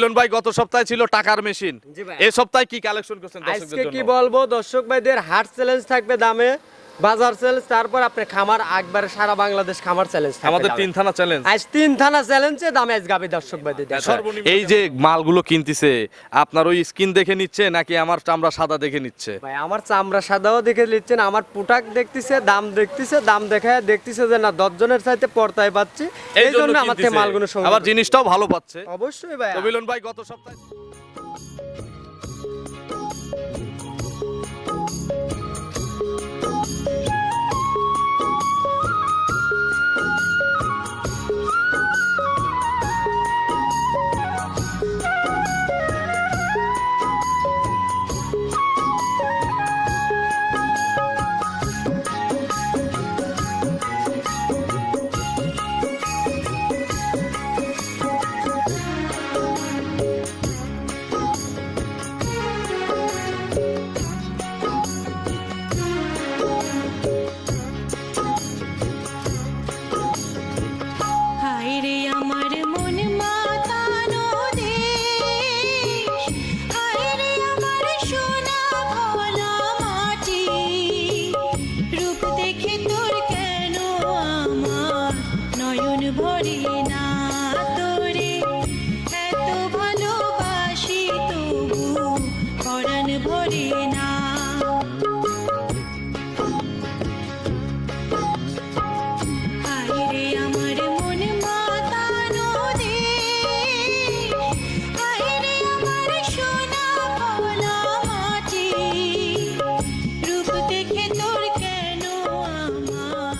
মিলন ভাই গত সপ্তাহে ছিল টাকার মেশিন, এই সপ্তাহে কি কালেকশন করছেন দর্শকদের আজকে জন্য? কি বলবো দর্শক ভাইদের হাট চ্যালেঞ্জ থাকবে দামে, বাজার চ্যালেঞ্জ, তারপর আপনি খামার একবারে সারা বাংলাদেশ খামার চ্যালেঞ্জ থাকবে আমাদের দামে। 3 থানা চ্যালেঞ্জ, আজ 3 থানা চ্যালেঞ্জে দামে আজ গাবি দর্শক ভাইদের দেখো। এই যে মালগুলো কিনতিছে আপনার ওই স্কিন দেখে নিচ্ছে নাকি আমার চামড়া সাদা দেখে নিচ্ছে? ভাই আমার চামড়া সাদাও দেখে নিচ্ছেন, আমার পোটাক দেখতেছে, দাম দেখায় দেখতেছে যে না 10 জনের চাইতে পর্দায় পাচ্ছি, এই জন্য আমার থেকে মালগুলো সংগ্রহ আবার জিনিসটাও ভালো পাচ্ছে। অবশ্যই ভাই। তো মিলন ভাই গত সপ্তাহে হায়রে আমার মন মাতানো দেশ, হায়রে আমার সোনা ভোলা মাটি, রূপ দেখে তোর কেন আমার নয়ন ভরে না, তোরে এত ভালোবাসি তবু পরাণ ভরে না। হায়রে আমার মন মাতানো দেশ, হায়রে আমার সোনা ভোলা মাটি, রূপ দেখে তোর কেন আমার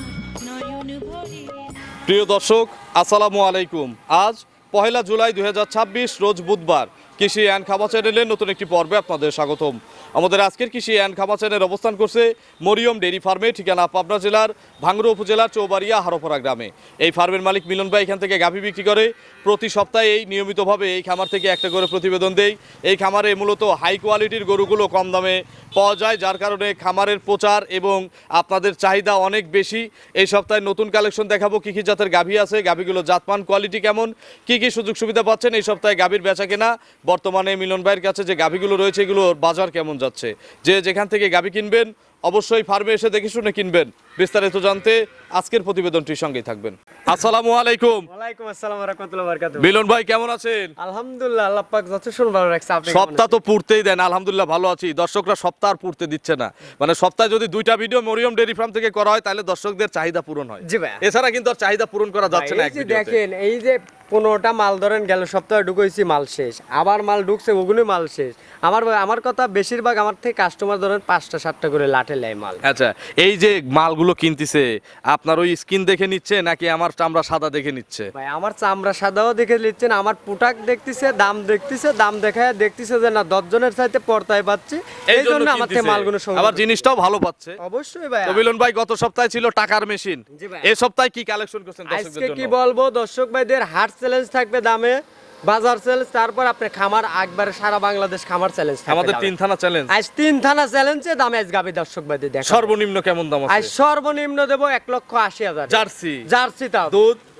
নয়ন ভরে না। প্রিয় দর্শক আসসালামু আলাইকুম। আজ 1 জুলাই 2026 রোজ বুধবার। কৃষি অ্যান্ড খামার চ্যানেলের নতুন একটি পর্বে আপনাদের স্বাগতম। আমাদের আজকের কৃষি অ্যান্ড খামার চ্যানেল অবস্থান করছে মরিয়ম ডেইরি ফার্মে, ঠিকানা পাবনা জেলার ভাঙ্গুড়া উপজেলার চৌবাড়িয়া হারোপাড়া গ্রামে। এই ফার্মের মালিক মিলন ভাই এখান থেকে গাভী বিক্রি করে। প্রতি সপ্তাহে এই নিয়মিতভাবে এই খামার থেকে একটা করে প্রতিবেদন দেই। এই খামারে মূলত হাই কোয়ালিটির গরুগুলো কম দামে পাওয়া যায়, যার কারণে খামারের প্রচার এবং আপনাদের চাহিদা অনেক বেশি। এই সপ্তাহে নতুন কালেকশন দেখাবো, কী কী জাতের গাভী আছে, গাভীগুলো জাতমান কোয়ালিটি কেমন, কী কী সুযোগ সুবিধা পাচ্ছেন এই সপ্তাহে গাভীর বেচা কেনা, বর্তমানে মিলন ভাইয়ের কাছে যে গাভীগুলো রয়েছে এগুলোর বাজার কেমন যাচ্ছে। যে যেখান থেকে গাভী কিনবেন অবশ্যই ফার্মে এসে দেখে শুনে কিনবেন। বিস্তারিত জানতে আজকের প্রতিবেদনটির সঙ্গেই থাকবেন। আসসালামু আলাইকুম। ওয়ালাইকুম আসসালাম ওয়া রাহমাতুল্লাহি ওয়া বারাকাতুহু। মিলন ভাই কেমন আছেন? আলহামদুলিল্লাহ, আল্লাহ পাক যথেষ্ট ভালো রাখছে। আপনি সপ্তাহ তো পূর্তেই দেন, আলহামদুলিল্লাহ ভালো আছি। দর্শকরা সপ্তাহ আর পূর্তে দিচ্ছে না, মানে সপ্তাহে যদি 2টা ভিডিও মরিয়ম ডেইরি ফার্ম থেকে করা হয় তাহলে দর্শকদের চাহিদা পূরণ হয়। জি ভাই। এছাড়া কিন্তু আর চাহিদা পূরণ করা যাচ্ছে না এক ভিডিওতে। দেখেন এই যে 15টা মাল ধরেন গেল সপ্তাহে ঢুকাইছি, মাল শেষ, আবার মাল ঢুকছে ওগুলো মাল শেষ। আমার কথা বেশিরভাগ আমার থেকে কাস্টমার ধরেন 5টা 7টা করে লাটে লাই মাল। আচ্ছা, এই যে মালগুলো কিনতিছে আপনার ওই স্কিন দেখে নিচ্ছে নাকি আমার চামড়া সাদা দেখে নিচ্ছে? ভাই আমার চামড়া সাদাও দেখে নিচ্ছেন, আমার পোটাক দেখতেছে, দাম দেখায় দেখতেছে যে না 10 জনের চাইতে পর্দায় পাচ্ছি, এই জন্য আমার থেকে মালগুলো সংগ্রহ। আবার জিনিসটাও ভালো পাচ্ছে। অবশ্যই ভাই। তো মিলন ভাই গত সপ্তাহে ছিল টাকার মেশিন, জি ভাই। এই সপ্তাহে কি কালেকশন করছেন আজকে দর্শকদের কি জন্য? বলবো দর্শক ভাইদের হাট চ্যালেঞ্জ থাকবে দামে, বাজার চ্যালেঞ্জ, তারপর আপনি খামার একবারে সারা বাংলাদেশ খামার চ্যালেঞ্জ থাকবে আমাদের দামে। 3 থানা চ্যালেঞ্জ, আজ 3 থানা চ্যালেঞ্জে দামে আজ গাবি দর্শক ভাইদের দেখো। সর্বনিম্ন কেমন দাম আজ আছে? সর্বনিম্ন দেবো 1,80,000 জার্সি তাও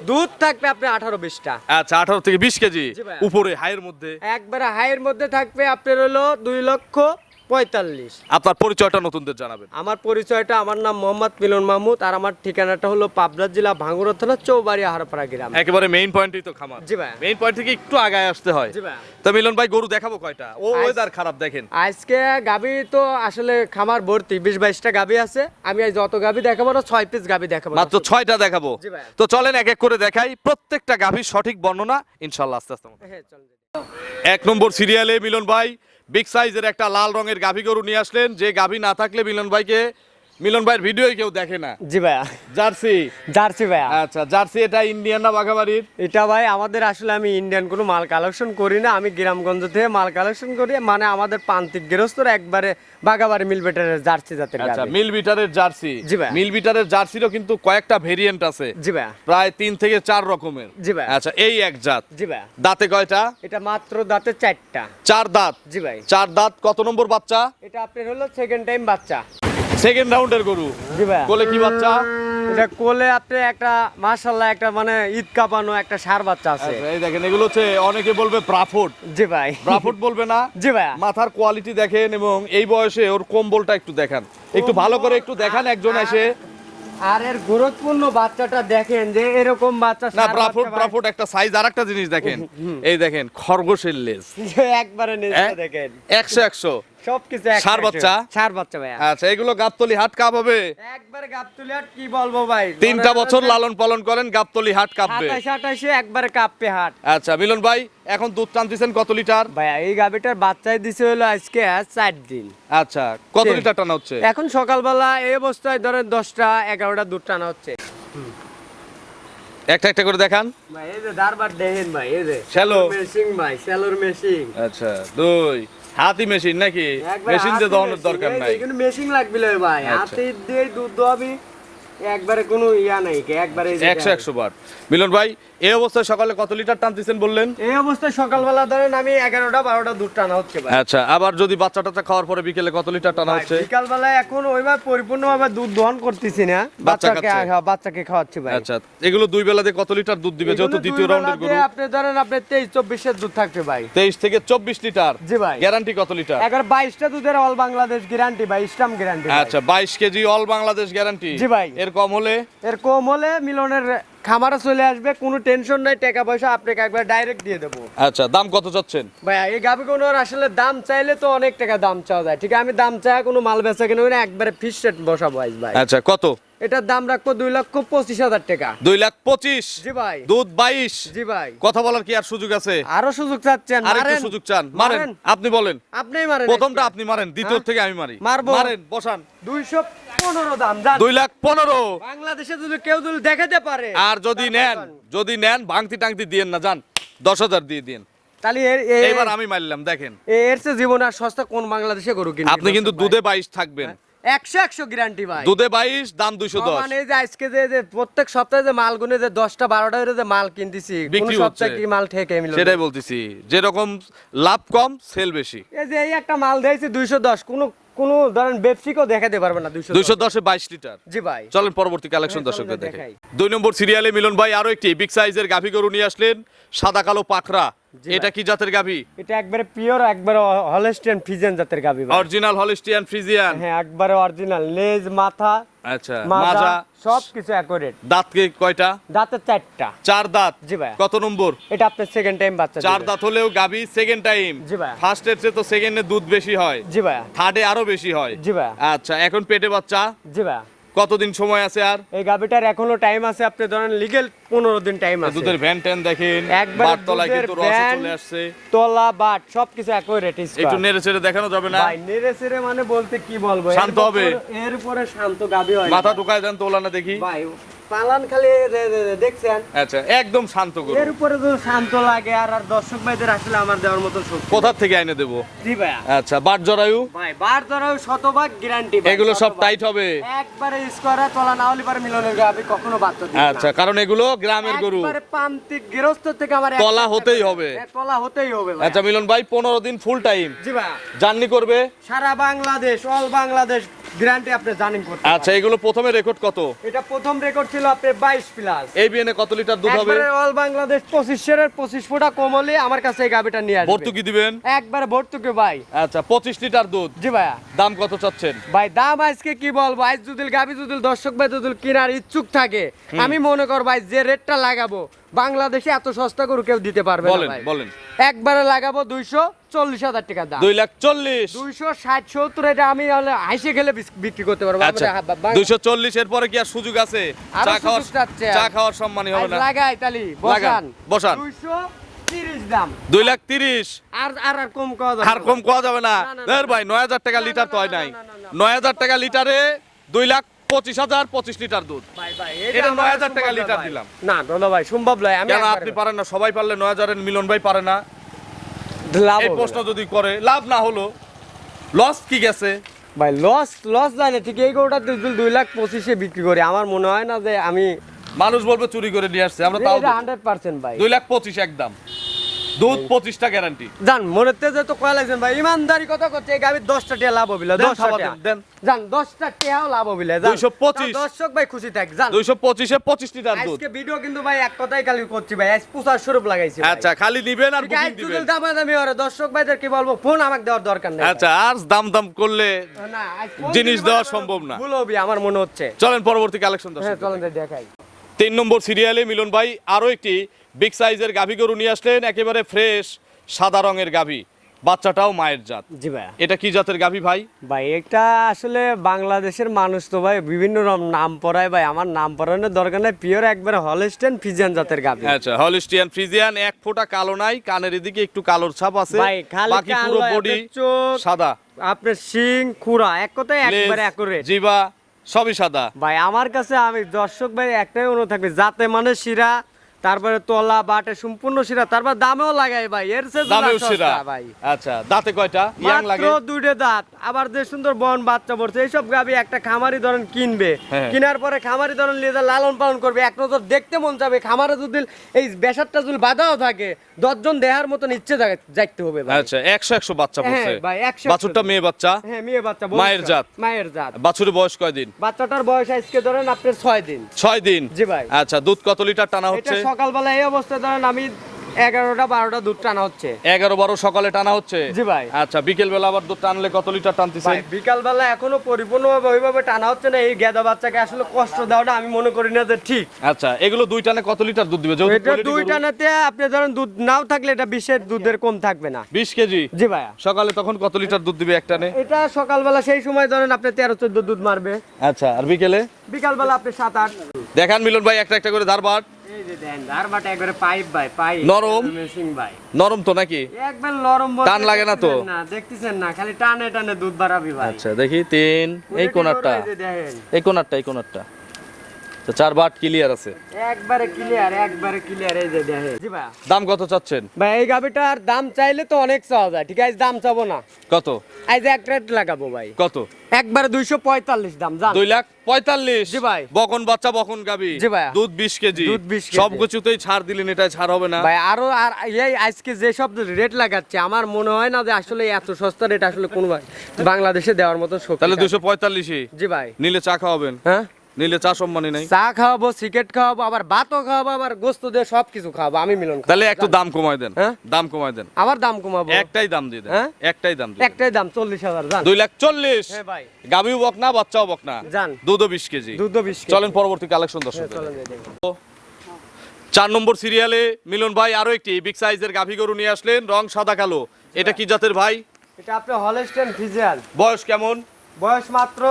দুধ থাকবে আপনি 18-20টা। আচ্ছা, 18 থেকে 20 কেজি জি ভাই। উপরে হাইয়ের মধ্যে। একবারে হাইয়ের মধ্যে থাকবে আপনার হলো 2,45,000। আপনার পরিচয়টা নতুনদের জানাবেন। আমার পরিচয়টা, আমার নাম মোহাম্মদ মিলন মাহমুদ, আর আমার ঠিকানাটা হলো পাবনা জেলা ভাঙ্গুড়া থানা চৌবাড়িয়া হারোপাড়া গ্রাম। একেবারে মেইন পয়েন্টই তো খামার। জি ভাই। মেইন পয়েন্ট থেকে একটু আগায় আসতে হয়। জি ভাই। তো মিলন ভাই গরু দেখাবো কয়টা? ওয়েদার খারাপ দেখেন। আজকে গাবি তো আসলে খামার ভর্তি, 20-22টা গাবি আছে। আমি আজ যত গাবি দেখাবো না 6 পিস গাবি দেখাবো, মাত্র 6টা দেখাবো। জি ভাই। তো চলেন এক এক করে দেখাই, প্রত্যেকটা গাভীর সঠিক বর্ণনা ইনশাআল্লাহ আস্তে আস্তে। হ্যাঁ চলেন। 1 নম্বর সিরিয়ালে মিলন ভাই বিগ সাইজের একটা লাল রঙের গাভী গরু নিয়ে আসলেন, যে গাভী না থাকলে মিলন ভাইয়ের ভিডিওই কেউ দেখে না। জি ভাইয়া। জার্সি ভাইয়া। আচ্ছা, জার্সি এটা ইন্ডিয়ান না বাঘাবাড়ির? এটা ভাই আমাদের আসলে আমি ইন্ডিয়ান কোনো মাল কালেকশন করি না, আমি গ্রামগঞ্জ থেকে মাল কালেকশন করি, মানে আমাদের প্রান্তিক গৃহস্থরা একবারে বাগাবাড়ি মিলবেটারের জার্সি জাতের আচ্ছা, গাভী। মিল বিটারের জার্সি। জি ভাই। মিল বিটারের জার্সিরও কিন্তু কয়েকটা ভেরিয়েন্ট আছে, জি ভাইয়া। প্রায় 3 থেকে 4 রকমের। জি ভাই। আচ্ছা, এই এক জাত। জি ভাইয়া। দাঁতে কয়টা? এটা মাত্র দাঁতে 4টা। 4 দাঁত। জি ভাই। 4 দাঁত। কত নম্বর বাচ্চা? এটা আপনার হলো সেকেন্ড টাইম বাচ্চা। সেকেন্ড রাউন্ডের গরু। জি ভাইয়া। কোলে কি বাচ্চা? এটা কোলে আপনি একটা মাশাআল্লাহ একটা মানে ঈদ কাঁপানো একটা ষাঁড় বাচ্চা আছে। আচ্ছা, এই দেখেন এগুলো হচ্ছে অনেকে বলবে ব্রাফোর্ড, জি ভাই। ব্রাফোর্ড বলবে না। জি ভাই। মাথার কোয়ালিটি দেখেন এবং এই বয়সে ওর কম্বলটা একটু দেখান, একটু ভালো করে একটু দেখান একজন এসে। আর এর গুরুত্বপূর্ণ বাচ্চাটা দেখেন যে এরকম বাচ্চা না, ব্রাফোর্ড ব্রাফোর্ড একটা সাইজ। আর একটা জিনিস দেখেন, এই দেখেন খরগোশের লেজ, একবারে নিচে দেখেন 100 সবকিছু ষাঁড় বাচ্চা? ষাঁড় বাচ্চা ভাই। আচ্ছা, এগুলো গাবতলি হাট কাপ হবে। একবারে গাবতলি আর কি বলবো ভাই, 3টা বছর লালন পালন করেন, গাবতলি হাট কাঁপবে। 27-28 একবারে কাঁপবে হাট। আচ্ছা মিলন ভাই, এখন দুধ টানতেছেন কত লিটার? ভাই এই গাবিটার বাচ্চাই দিছে হলো আজকে 4 দিন। আচ্ছা, কত লিটার টানা হচ্ছে? এখন সকালবেলা এই অবস্থায় ধরেন 10টা 11টা দুধ টানা হচ্ছে। একটা একটা করে দেখান ভাই এই যে দারবার দেখেন ভাই, এই যে শ্যালো মেশিং ভাই, শ্যালোর মেশিং। আচ্ছা, দুই হাতি মেশিন নাকি? মেশিন দিয়ে দহনের দরকার নাই। কিন্তু মেশিং লাগবে লয় ভাই, আচ্ছা। হাতে দিয়ে দুধ দোয়াবি একবারে কোনো ইয়া নাই, একবারে 100 বার। মিলন ভাই, এই অবস্থায় সকালে কত লিটার টানতেছেন বললেন? এই অবস্থায় সকালবেলা ধরেন আমি 11টা 12টা দুধ টানা হচ্ছে ভাই। আচ্ছা, আবার যদি বাচ্চা টাচ্চা খাওয়ার পরে বিকেলে কত লিটার টানা হচ্ছে? বিকালবেলা এখন ওইভাবে পরিপূর্ণভাবে দুধ দহন করতেছি না, বাচ্চাকে খাচ্ছে? বাচ্চাকে খাওয়াচ্ছি ভাই। আচ্ছা, এগুলো দুই বেলাতে কত লিটার দুধ দিবে যেহেতু এগুলো দ্বিতীয় দুই রাউন্ডের বেলাতে গরু? আপনি ধরেন আপনি 23-24 এর দুধ থাকবে ভাই। 23 থেকে 24 লিটার। জি ভাই। গ্যারান্টি কত লিটার? 22টা দুধের অল বাংলাদেশ গ্যারান্টি ভাই, স্টাম গ্যারান্টি। আচ্ছা, 22 কেজি অল বাংলাদেশ গ্যারান্টি। জি ভাই। এর কম হলে? এর কম হলে মিলনের খামারে চলে আসবে, কোনো টেনশন নাই, টাকা পয়সা আপনাকে একবার ডাইরেক্ট দিয়ে দেবো। আচ্ছা, দাম কত চাচ্ছেন? ভাই এই গাভি কোনোর আসলে দাম চাইলে তো অনেক টাকা দাম চাওয়া যায়, ঠিক আছে আমি দাম চাই কোনো মাল বেচা কিনে না, একবারে ফিক্সড রেট বসাবো আজ ভাই। আচ্ছা, কত? এটার দাম রাখবো 2,25,000 টাকা। 2,25,000? জি ভাই। দুধ 22? জি ভাই। কথা বলার কি আর সুযোগ আছে? আরো সুযোগ চাচ্ছেন? আরেকটু মারেন। সুযোগ চান? মারেন, আপনি বলেন। আপনিই মারেন। প্রথমটা আপনি মারেন, দ্বিতীয় থেকে আমি মারি। মারবো। মারেন, বসান। 215 দাম জান। 2,15,000। বাংলাদেশে যদি কেউ যদি দেখাতে পারে আর যদি নেন ভাঙতি টাংতি দিয়েন না, যান 10,000 দিয়ে দিন। তাহলে এবার আমি মারলাম, দেখেন এর চেয়ে জীবন আর সস্তা কোন বাংলাদেশে গরু কিনবে? আপনি কিন্তু দুধে 22 থাকবেন। 100 গ্যারান্টি ভাই। দুধে 22, দাম 210। মানে এই যে আজকে যে প্রত্যেক সপ্তাহে যে মাল গুনে যে 10টা 12টা করে যে মাল কিনতেছি, কোন বিক্রি সপ্তাহে হচ্ছে। কি মাল ঠেকে মিলবে? সেটাই বলতেছি, যেরকম লাভ কম সেল বেশি। এই যে এই একটা মাল দিয়েছি 210, কোন ধরেন ব্যবসায়ীকেও দেখাতে পারবে না 210। 210 এ 22 লিটার। জি ভাই। চলেন পরবর্তী কালেকশন হ্যাঁ, দর্শকদের চলেন দেখাই। দেখাই। 2 নম্বর সিরিয়ালে মিলন ভাই আরো একটি বিগ সাইজের গাভী গরু নিয়ে আসলেন, সাদা কালো পাকড়া। জি এটা ভাই। কি জাতের গাভী? এটা একবারে পিওর, একবারে হলস্টিয়ান ফ্রিজিয়ান জাতের গাভী ভাই। Original Holstein Friesian? হ্যাঁ একবারে অরিজিনাল, লেজ মাথা আচ্ছা, মাজা মাজা সবকিছু অ্যাকুরেট। দাঁত কে কয়টা? দাঁতে 4টা। 4 দাঁত। জি ভাই। কত নম্বর? এটা আপনার সেকেন্ড টাইম বাচ্চা 4 দিবে। দাঁত হলেও গাভী সেকেন্ড টাইম। জি ভাই। ফার্স্টের চেয়ে তো সেকেন্ডে দুধ বেশি হয়, জি ভাই। থার্ডে আরো বেশি হয়। জি ভাই। আচ্ছা, এখন পেটে বাচ্চা, জি ভাই। কতদিন সময় আছে আর? এই গাভিটার এখনো টাইম আছে, আপনি ধরেন লিগেল 15 দিন টাইম আছে। দুধের ভ্যান ট্যান দেখেন, একবারে বাট তলায় দুধের কিন্তু রস ভ্যান, চলে আসছে। তলা বাট সবকিছু অ্যাকুরেট। একটু নেড়ে চেড়ে দেখানো যাবে না? ভাই নেড়ে চেড়ে মানে বলতে কি বলবো, শান্ত হবে। এর উপরে শান্ত গাভী হয়। মাথা ঢুকায় দেন তোলা না দেখি। ভাই পালান খালি দেখছেন, আচ্ছা, একদম শান্ত করুন। এর উপরে তো শান্ত লাগে। আর দর্শক ভাইদের আসলে আমার দেওয়ার মতো শক্তি। কোথা থেকে আইনে দেবো? জি ভাই। আচ্ছা, বাট জরায়ু ভাই বার ধরাও শতভাগ গ্যারান্টি ভাই। এগুলো সব শতভাগ। টাইট হবে? একবারে স্কোয়ারে তলা না হলে পারে মিলনের গাভী কখনো বাচ্চা দিবে না। আচ্ছা, কারণ এগুলো গ্রামের গরু, একবারে প্রান্তিক গৃহস্থ থেকে আমার তলা হতেই হবে। তলা হতেই হবে ভাই। আচ্ছা মিলন ভাই, 15 দিন ফুল টাইম জি ভাই। জার্নি করবে? সারা বাংলাদেশ অল বাংলাদেশ গ্যারান্টি আপনি জানেন করতে আচ্ছা, এগুলো প্রথমে রেকর্ড কত? এটা প্রথম রেকর্ড ছিল আপনার 22 প্লাস। এই বিএনে কত লিটার দুধ হবে? একবারে অল বাংলাদেশ 25 এর 25 ফুটা কম হলে আমার কাছে এই গাবিটা নিয়ে আসবে। ভর্তুকি দিবেন? একবারে ভর্তুকি ভাই। আচ্ছা, 25 লিটার দুধ। জি ভাই। দাম কত চাচ্ছেন? ভাই দাম আজকে কি বলবো, আজ যদি গাবি যদি দর্শক ভাই যদি কেনার ইচ্ছুক থাকে, আমি মনে কর ভাই যে রেটটা লাগাবো বাংলাদেশে এত সস্তা করে কেউ দিতে পারবে না বলেন ভাই। বলেন। একবারে লাগাবো 240,000 টাকা দাম। 2,40,000? 260-70 এটা আমি হলে হাসি খেলে বিক্রি করতে পারবো। আচ্ছা, 240 এর পরে কি আর সুযোগ আছে? আরো চা খাওয়ার সুযোগ চাচ্ছে। চা খাওয়ার সম্মানই হবে আজ না? লাগাই তালি লাগান, বসান বসান। 230 দাম। 2,30,000? আর আর আর কম করা যাবে আর না। কম কোয়া যাবে না? না, না, ধর না, ভাই, 9,000 টাকা না, লিটার না, তো হয় না, নাই। না, না, না। 9,000 টাকা লিটারে 2,25,000 25 লিটার দুধ। ভাই ভাই এটা আমার 9,000 টাকা সম্ভব না লিটার ভাই। দিলাম। না দাদা ভাই সম্ভব নয়। আমি কেন একবারে আপনি পারেন না? সবাই পারলে 9,000 এর মিলন ভাই পারে না? লাভ এই হবে প্রশ্ন না। যদি করে, লাভ না হলো লস কি গেছে? ভাই লস যায় না ঠিক। এই গরুটা 2,25,000 বিক্রি করি, আমার মনে হয় না যে আমি মানুষ বলবে চুরি করে নিয়ে আসছে, আমরা তাও 100% ভাই। 2,25,000 একদম। দুধ 25টা গ্যারান্টি। জান মনে তো কয় লাগছেন ভাই, ইমানদারি কথা করছে, এই গাভীর 10টা টিয়া লাভ হবিলে, দেন 10টা খাওয়া টিয়া দেন। জান 10টা টিয়াও লাভ হবিলে, জান 225 দর্শক ভাই খুশি থাক জান। 225 এ 25 লিটার দুধ। আজকে ভিডিও কিন্তু ভাই এক কথাই খালি করছি ভাই, আজ পুষার স্বরূপ লাগাইছি ভাই। আচ্ছা, খালি নিবেন আর বুকিং গাইড দিবেন। দুধের দামাদামি ওরে দর্শক ভাইদের কি বলবো, ফোন আমাকে দেওয়ার দরকার নেই। আচ্ছা, আর দাম করলে না আজ ফোন জিনিস দিলে দেওয়া ভাই সম্ভব না। ভুল হবে আমার মনে হচ্ছে। চলেন পরবর্তী কালেকশন হ্যাঁ দর্শক। চলেন যাই দেখাই। 3 নম্বর সিরিয়ালে মিলন ভাই আরো একটি বিগ সাইজের গাভী গরু নিয়ে আসলেন, একেবারে ফ্রেশ সাদা রঙের গাভী, বাচ্চাটাও মায়ের জাত। জি ভাই। এটা কি জাতের গাভী ভাই? ভাই এটা আসলে বাংলাদেশের মানুষ তো ভাই বিভিন্ন নাম পড়ায় ভাই, আমার নাম পড়ানোর দরকার নাই, পিওর একবারে হলস্টেইন ফ্রিজিয়ান জাতের গাভী। আচ্ছা, হলিস্টিয়ান ফ্রিজিয়ান, এক ফোঁটা কালো নাই, কানের এদিকে একটু কালোর ছাপ আছে, ভাই খালি বাকি কান পুরো লয়, বডি আপনার চোখ, সাদা, আপনার শিং খুরা এক কথায় লেজ, একবারে অ্যাকুরেট। জিবা সবই সাদা। ভাই আমার কাছে আমি দর্শক ভাই একটাই অনুরোধ থাকবে, যাতে মানে শিরা, তারপরে তলা বাটে সম্পূর্ণ শিরা, তারপর দামেও লাগাই ভাই, এর চেয়ে দামেও সস্তা শিরা ভাই। আচ্ছা, দাঁতে কয়টা? ইয়াং মাত্র লাগে? 2টে দাঁত, আবার যে সুন্দর বন বাচ্চা পড়ছে, এইসব গাবি একটা খামারি ধরেন কিনবে, হ্যাঁ। কেনার পরে খামারি ধরেন নিয়ে যা লালন পালন করবে, এক নজর দেখতে মন যাবে, খামারে যদি এই বেসারটা যদি বাঁধাও থাকে 10 জন দেহার মতন ইচ্ছে যাইতে হবে ভাই। আচ্ছা, 100 বাচ্চা হ্যাঁ পড়ছে। ভাই, 100 বাছুরটা মেয়ে বাচ্চা, হ্যাঁ মেয়ে বাচ্চা, মায়ের জাত। মায়ের জাত। বাছুরের বয়স কয়দিন? বাচ্চাটার বয়স আজকে ধরেন আপনার 6 দিন। 6 দিন। জি ভাই। আচ্ছা, দুধ কত লিটার টানা এটা হচ্ছে? সকালবেলা এই অবস্থায় ধরেন আমি 11টা-12টা দুধ টানা হচ্ছে। 11-12 সকালে টানা হচ্ছে। জি ভাই। আচ্ছা, বিকেল বেলা আবার দুধ টানলে কত লিটার টানতেছেন? ভাই বিকালবেলা এখনো পরিপূর্ণভাবে ওইভাবে টানা হচ্ছে না, এই গেদা বাচ্চাকে আসলে কষ্ট দেওয়াটা আমি মনে করি না যে ঠিক। আচ্ছা, এগুলো দুই টানে কত লিটার দুধ দিবে? যেহেতু এটা quality দুই গরু। টানাতে আপনি ধরেন দুধ নাও থাকলে এটা 20-এর দুধের কম থাকবে না। 20 কেজি। জি ভাইয়া। সকালে তখন কত লিটার দুধ দিবে এক টানে? এটা সকালবেলা সেই সময় ধরেন আপনি 13-14 দুধ মারবে, আচ্ছা, আর বিকেলে? বিকালবেলা আপনি 7-8। দেখান মিলন ভাই একটা একটা করে ধারবাট। এই যে দেন ধারবাটা একবারে পাইপ ভাই, পাইপ নরম? মেশিং ভাই, নরম তো নাকি? একবার নরম বলতে টান লাগে না তো? দেখতেছেন না, দেখতেছেন না, খালি টানে টানে দুধ বাড়াবি ভাই। আচ্ছা, দেখি 3, এই কোণারটা, এই যে দেখেন এই কোণারটা। তো 4 বাট ক্লিয়ার আছে। একবারে ক্লিয়ার, একবারে ক্লিয়ার, এই যে দেখেন। জি ভাই। দাম কত চাচ্ছেন? ভাই এই গাবিটার দাম চাইলে তো অনেক চাওয়া যায়, ঠিক আছে দাম চাবো না, কত? আজ এক রেট লাগাবো ভাই, কত? একবারে 245 দাম জান। 2,45,000? জি ভাই। বকন বাচ্চা, বকন গাবি, জি ভাই। দুধ 20 কেজি, দুধ 20 কেজি। সব কিছুতেই ছাড় দিলেন, এটাই ছাড় হবে না? ভাই আরো আর এই আজকে যে সব রেট লাগাচ্ছে আমার মনে হয় না যে আসলে এত সস্তা রেট আসলে কোন বাংলাদেশে দেওয়ার মতো শক্তি তাহলে থাকে। 245-ই জি ভাই। নিলে চা খাওয়াবেন? হ্যাঁ নিলে চা সম্মানী নাই? চা খাওয়াবো, সিগারেট খাওয়াবো, আবার ভাতও খাওয়াবো, আবার গোস্ত দিয়ে সবকিছু খাওয়াবো, আমি মিলন খাবো। তাহলে একটু দাম কমায় দেন। হ্যাঁ? দাম কমায় দেন। আবার দাম কমাবো, একটাই দাম দিয়ে দেন। হ্যাঁ? একটাই দাম দিয়ে দেন। একটাই দাম 40,000 জান। 2,40,000? হ্যাঁ ভাই। গাবিও বক না, বাচ্চাও বক না, জান। দুধও 20 কেজি। দুধও 20 কেজি। চলেন পরবর্তী কালেকশন দর্শক। হ্যাঁ, চলেন যাই দেখি। 4 নম্বর সিরিয়ালে মিলন ভাই আরো একটি বিগ সাইজের গাভী গরু নিয়ে আসলেন, রং সাদা কালো। এটা কি জাতের ভাই? এটা আপনি হলস্টেইন ফ্রিজিয়ান, বয়স কেমন? বয়স মাত্র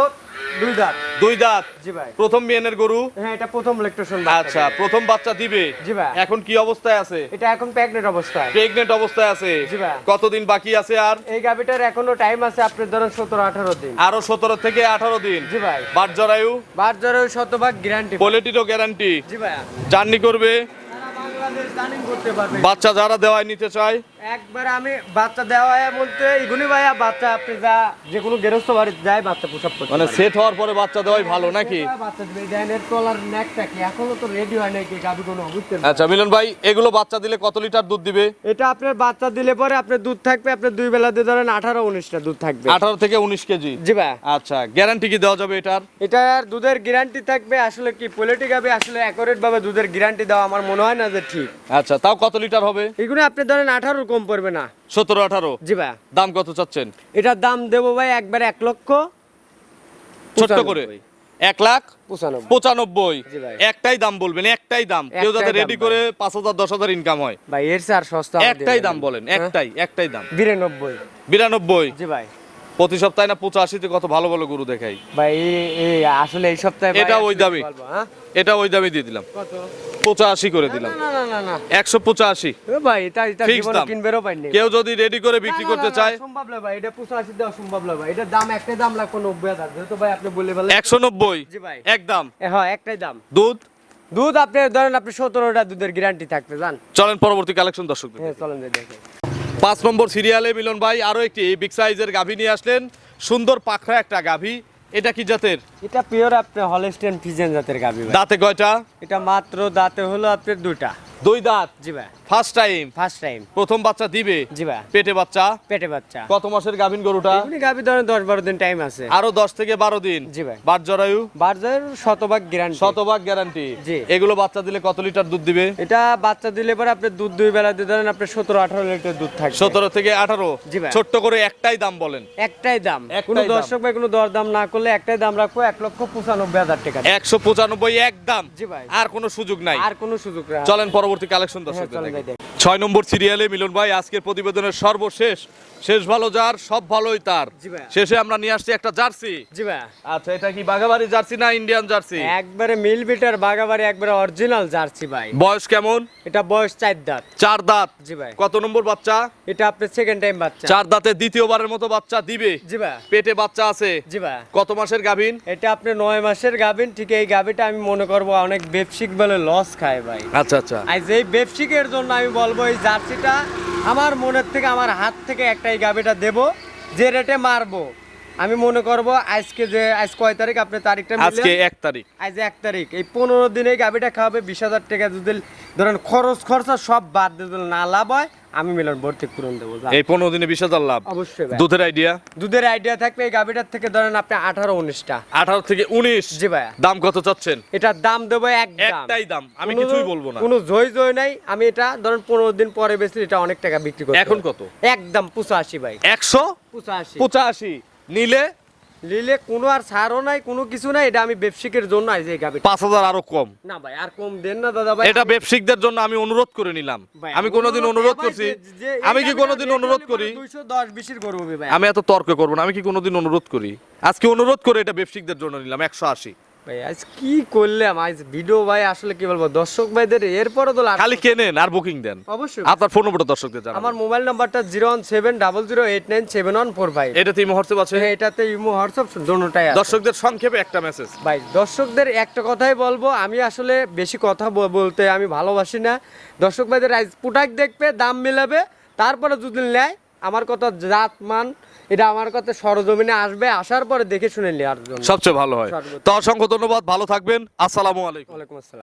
2 দাঁত। 2 দাঁত। জি ভাই। প্রথম বিয়ানের গরু? হ্যাঁ এটা প্রথম ল্যাকটেশন। আচ্ছা, প্রথম বাচ্চা দিবে? জি ভাই। এখন কি অবস্থায় আছে? এটা এখন প্রেগনেন্ট অবস্থায়। প্রেগনেন্ট অবস্থায় আছে? জি ভাই। কতদিন বাকি আছে আর? এই গাবিটার এখনো টাইম আছে আপনার ধরেন 17-18 দিন। আরো 17 থেকে 18 দিন। জি ভাই। বাট জরায়ু? বার জ্বরে 100% গ্যারান্টি। কোয়ালিটিরও গ্যারান্টি। জি ভাই। জার্নি করবে? সারা বাংলাদেশ রানিং করতে পারবে। বাচ্চা যারা দেওয়ায় নিতে চায়? একবার আমি বাচ্চা দেওয়া হয় বলতে এগুলি ভাইয়া বাচ্চা আপনি যা যে কোনো গৃহস্থ বাড়িতে যায় বাচ্চা প্রসব করতে মানে পারে। সেট হওয়ার পরে বাচ্চা দেওয়াই ভালো নাকি? বাচ্চা দিবে দেনের তলার নেকটা কি এখনো তো রেডি হয় নাই, কি গাবি কোনো বুঝতে পারবেন। আচ্ছা মিলন ভাই, এগুলো বাচ্চা দিলে কত লিটার দুধ দিবে? এটা আপনার বাচ্চা দিলে পরে আপনার দুধ থাকবে আপনার 2 বেলা দিয়ে ধরেন 18-19টা দুধ থাকবে। 18 থেকে 19 কেজি। জি ভাই। আচ্ছা, গ্যারান্টি কি দেওয়া যাবে এটার? এটার দুধের গ্যারান্টি থাকবে, আসলে কি পোলেটি গাবি আসলে অ্যাকুরেট ভাবে দুধের গ্যারান্টি দেওয়া আমার মনে হয় না যে ঠিক। আচ্ছা, তাও কত লিটার হবে? এগুলো আপনি ধরেন 18 কম পড়বে না। 17-18? জি ভাই। দাম কত চাচ্ছেন? এটার দাম দেবো ভাই একবারে 1 লক্ষ ছোট্ট করে 1,95,000? জি ভাই। একটাই দাম বলবেন, একটাই দাম। কেউ যাতে একটাই দাম রেডি ভাই। করে 5,000-10,000 ইনকাম হয়। ভাই এর চেয়ে আর সস্তা আমাদের একটাই দেবে দাম না। বলেন, হ্যাঁ? একটাই দাম। 92। 92? জি ভাই। প্রতি সপ্তাহে না 85-তে কত ভালো ভালো গরু দেখাই। ভাই এই আসলে এই সপ্তাহে ভাই এটা ওই আসলে দামই। কি বলবো, হ্যাঁ? এটা ওই দামই দিয়ে দিলাম, কত? 85 করে দিলাম। না না না না 185। এ ভাই এটা Fixed জীবনে দাম। কিনবেরও পাইনি। কেউ যদি রেডি করে বিক্রি করতে চায়? সম্ভব না ভাই, এটা 85 দেওয়া সম্ভব না ভাই। এটার দাম একটাই দাম লাগবে 90,000। যেহেতু ভাই আপনি বলে ফেলেন 190? জি ভাই। একদম। হ্যাঁ একটাই দাম। দুধ? দুধ আপনি ধরেন আপনি 17টা দুধের গ্যারান্টি থাকবে জান। চলেন পরবর্তী কালেকশন দর্শক। হ্যাঁ চলেন যাই দেখেন। 5 নম্বর সিরিয়ালে মিলন ভাই আরো একটি বিগ সাইজের গাভী নিয়ে আসলেন, সুন্দর পাখরা একটা গাভী। এটা কি জাতের? এটা পিওর আপনি হলস্টেইন ফ্রিজিয়ান জাতের গাবি ভাই। দাঁতে কয়টা? এটা মাত্র দাঁতে হলো আপনার 2টা। 2 দাঁত। জি ভাই। First time. First time. প্রথম বাচ্চা দিবে? জি ভাই। পেটে বাচ্চা? পেটে বাচ্চা। কত মাসের গাভীন গরুটা? এমনি গাভী ধরেন 10-12 দিন টাইম আছে। আরো 10 থেকে 12 দিন। জি ভাই। বাট জরায়ু? বাজার শতভাগ গ্যারান্টি। শতভাগ গ্যারান্টি। জি। এগুলো বাচ্চা দিলে কত লিটার দুধ দিবে? এটা বাচ্চা দিলে পরে আপনি দুধ 2 বেলা দিয়ে ধরেন আপনি 17-18 লিটার দুধ থাকবে। 17 থেকে 18। জি ভাই। ছোট্ট করে একটাই দাম বলেন। একটাই দাম। একটাই কোনো দাম। দর্শক ভাই কোনো দরদাম না করলে একটাই দাম রাখবো 1,95,000 টাকা। 195 একদম। জি ভাই। আর কোনো সুযোগ নাই। আর কোনো সুযোগ নেই। চলেন পরবর্তী কালেকশন দর্শকদের চলেন ভাই দেখি। 6 নম্বর সিরিয়ালে মিলন ভাই আজকের প্রতিবেদনের সর্বশেষ, শেষ ভালো যার সব ভালোই তার, জি ভাই। শেষে আমরা নিয়ে আসছি একটা জার্সি। জি ভাই। আচ্ছা, এটা কি বাঘাবাড়ি জার্সি না ইন্ডিয়ান জার্সি? একবারে মিল বিটার বাগাবাড়ি একবারে অরিজিনাল জার্সি ভাই। বয়স কেমন? এটা বয়স 4 দাঁত। 4 দাঁত। জি ভাই। কত নম্বর বাচ্চা? এটা আপনার সেকেন্ড টাইম বাচ্চা। 4 দাঁতে দ্বিতীয়বারের মতো বাচ্চা দিবে। জি ভাই। পেটে বাচ্চা আছে। জি ভাই। কত মাসের গাভীন? এটা আপনি 9 মাসের গাভিন। ঠিক এই গাভিটা আমি মনে করবো অনেক ব্যবসায়িক বলে লস খায় ভাই। আচ্ছা আচ্ছা। আজ এই ব্যবসায়িকের জন্য আমি বলবো এই জার্সিটা আমার মনের থেকে আমার হাত থেকে একটা এই গাভিটা দেবো, যে রেটে মারবো আমি মনে করবো আজ কয় তারিখ আপনি তারিখটা আজকে মিলিয়ে 1 তারিখ। আজ 1 তারিখ, এই 15 দিনে এই গাভিটা খাওয়াবে 20,000 টাকা। যদি ধরেন খরচা সব বাদ দিয়ে যদি না লাভ হয় আমি মিলন ভর্তি পূরণ দেবো। এই 15 দিনে 20,000 লাভ। অবশ্যই ভাই। দুধের আইডিয়া? দুধের আইডিয়া থাকবে এই গাভিটার থেকে ধরেন আপনি 18-19টা। 18 থেকে 19। জি ভাই। দাম কত চাচ্ছেন? এটার দাম দেবো একদম। একটাই দাম, আমি কোনো- কিছুই বলবো না। কোনো জয় নাই। আমি এটা ধরেন 15 দিন পরে বেচলে এটা অনেক টাকা বিক্রি করতে এখন পারবো। কত? একদম 85 ভাই। 185 85 নিলে নিলে কোনো আর ছাড়ও নাই, কোনো কিছু নাই। এটা আমি ব্যবসায়িকের জন্য আইছি এই গাবিটা। 5,000 আরো কম। না ভাই আর কম দেন না দাদা ভাই। এটা ব্যবসায়িকদের জন্য আমি অনুরোধ করে নিলাম। ভাই, আমি কোনোদিন অনুরোধ করছি? আমি কি কোনোদিন অনুরোধ করি? 210-20 করব ভাই। আমি এত তর্ক করব না। আমি কি কোনোদিন অনুরোধ করি? আজকে অনুরোধ করে এটা ব্যবসায়িকদের জন্য নিলাম 180। ভাই আজ কি করলাম আজ ভিডিও ভাই, আসলে কি বলবো দর্শক ভাইদের এরপরও তো খালি কেনেন আর বুকিং দেন। অবশ্যই। আপনার ফোন নম্বরটা দর্শকদের জানান। আমার মোবাইল নাম্বারটা 01700897145। এটা তো ইমো হোয়াটসঅ্যাপ আছে? হ্যাঁ, এটাতে ইমো হোয়াটসঅ্যাপ দুটোটাই আছে। দর্শকদের সংক্ষেপে একটা মেসেজ। ভাই দর্শকদের একটা কথাই বলবো, আমি আসলে বেশি কথা বলতে আমি ভালোবাসি না। দর্শক ভাইদের আজ প্রোডাক্ট দেখবে, দাম মিলাবে, তারপরে যদি নেয় আমার কথা জাত মান এটা আমার কথা সরজমিনে আসবে, আসার পরে দেখে শুনে নেওয়ার জন্য সবচেয়ে ভালো হয়। সর্বোচ্চ। তো অসংখ্য ধন্যবাদ, ভালো থাকবেন। আসসালামু আলাইকুম। ওয়ালাইকুম আসসালাম।